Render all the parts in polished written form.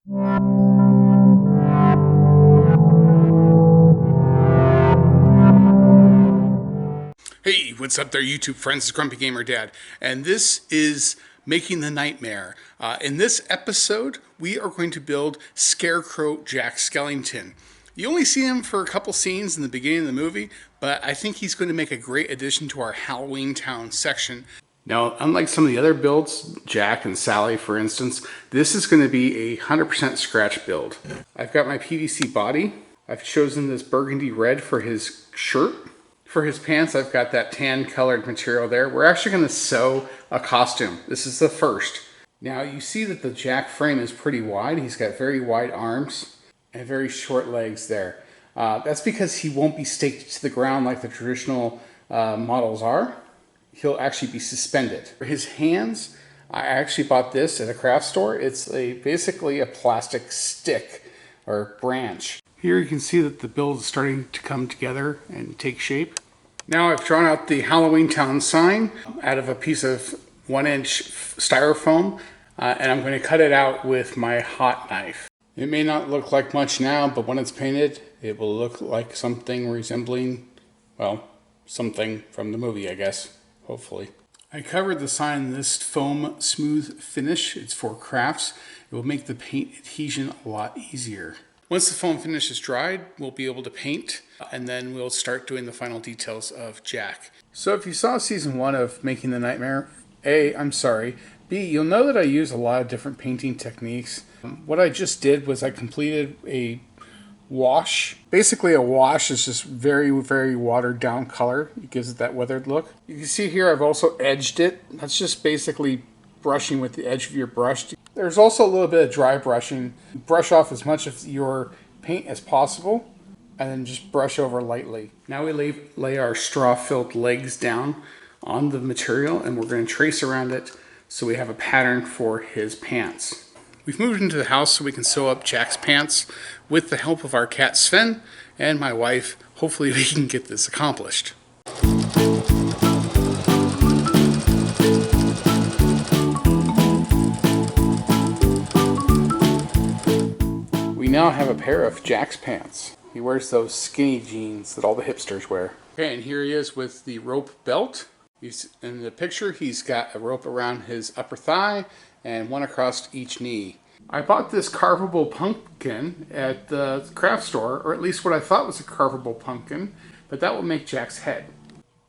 Hey, what's up there, YouTube friends? It's Grumpy Gamer Dad, and this is Making the Nightmare. In this episode, we are going to build Scarecrow Jack Skellington. You only see him for a couple scenes in the beginning of the movie, but I think he's going to make a great addition to our Halloween Town section. Now, unlike some of the other builds, Jack and Sally, for instance, this is going to be a 100% scratch build. I've got my PVC body. I've chosen this burgundy red for his shirt. For his pants, I've got that tan colored material there. We're actually going to sew a costume. This is the first. Now you see that the Jack frame is pretty wide. He's got very wide arms and very short legs there. That's because he won't be staked to the ground like the traditional models are. He'll actually be suspended. For his hands, I actually bought this at a craft store. It's basically a plastic stick or branch. Here you can see that the build is starting to come together and take shape. Now I've drawn out the Halloween Town sign out of a piece of 1-inch styrofoam, and I'm going to cut it out with my hot knife. It may not look like much now, but when it's painted, it will look like something resembling, well, something from the movie, I guess, hopefully. I covered the sign in this foam smooth finish. It's for crafts. It will make the paint adhesion a lot easier. Once the foam finish is dried, we'll be able to paint, and then we'll start doing the final details of Jack. So if you saw season 1 of Making the Nightmare, A, I'm sorry. B, you'll know that I use a lot of different painting techniques. What I just did was I completed a wash. Basically a wash is just very, very watered down color. It gives it that weathered look. You can see here I've also edged it. That's just basically brushing with the edge of your brush. There's also a little bit of dry brushing. Brush off as much of your paint as possible and then just brush over lightly. Now we lay our straw-filled legs down on the material and we're going to trace around it so we have a pattern for his pants. We've moved into the house so we can sew up Jack's pants with the help of our cat Sven and my wife. Hopefully we can get this accomplished. We now have a pair of Jack's pants. He wears those skinny jeans that all the hipsters wear. Okay, and here he is with the rope belt. In the picture, he's got a rope around his upper thigh and one across each knee. I bought this carvable pumpkin at the craft store, or at least what I thought was a carvable pumpkin, but that will make Jack's head.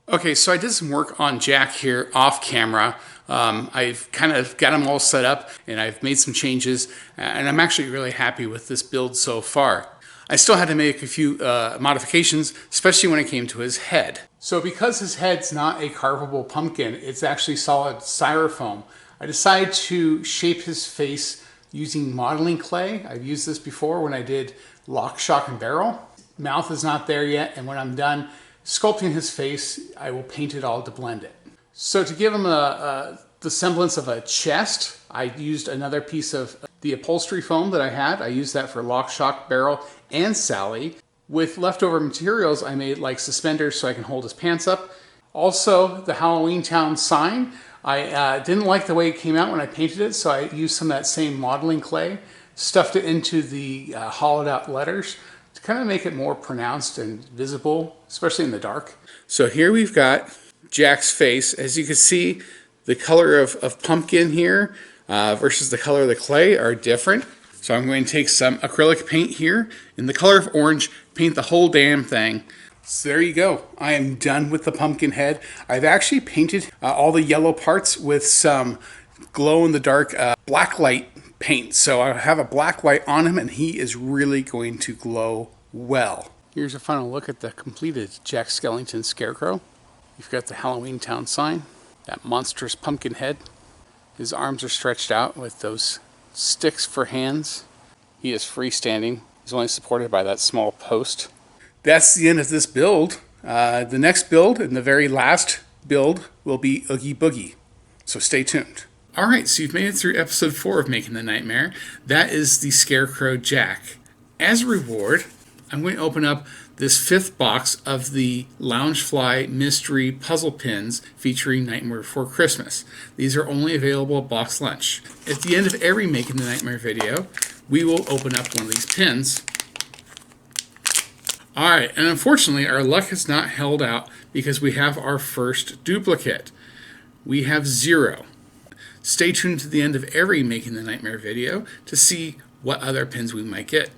Okay, so I did some work on Jack here off camera. I've kind of got him all set up and I've made some changes and I'm actually really happy with this build so far. I still had to make a few modifications, especially when it came to his head. So because his head's not a carvable pumpkin, it's actually solid styrofoam, I decided to shape his face using modeling clay. I've used this before when I did Lock, Shock, and Barrel. Mouth is not there yet, and when I'm done sculpting his face, I will paint it all to blend it. So to give him the semblance of a chest, I used another piece of the upholstery foam that I had. I used that for Lock, Shock, Barrel, and Sally. With leftover materials, I made like suspenders so I can hold his pants up. Also, the Halloween Town sign. I didn't like the way it came out when I painted it, so I used some of that same modeling clay, stuffed it into the hollowed out letters to kind of make it more pronounced and visible, especially in the dark. So here we've got Jack's face. As you can see, the color of pumpkin here versus the color of the clay are different. So I'm going to take some acrylic paint here in the color of orange, paint the whole damn thing. So there you go. I am done with the pumpkin head. I've actually painted all the yellow parts with some glow-in-the-dark black light paint. So I have a black light on him and he is really going to glow well. Here's a final look at the completed Jack Skellington Scarecrow. You've got the Halloween Town sign, that monstrous pumpkin head. His arms are stretched out with those sticks for hands. He is freestanding. He's only supported by that small post. That's the end of this build. The next build and the very last build will be Oogie Boogie. So stay tuned. Alright, so you've made it through episode 4 of Making the Nightmare. That is the Scarecrow Jack. As a reward, I'm going to open up this 5th box of the Loungefly Mystery Puzzle Pins featuring Nightmare Before Christmas. These are only available at Box Lunch. At the end of every Making the Nightmare video, we will open up one of these pins. Alright, and unfortunately our luck has not held out because we have our first duplicate. We have 0. Stay tuned to the end of every Making the Nightmare video to see what other pins we might get.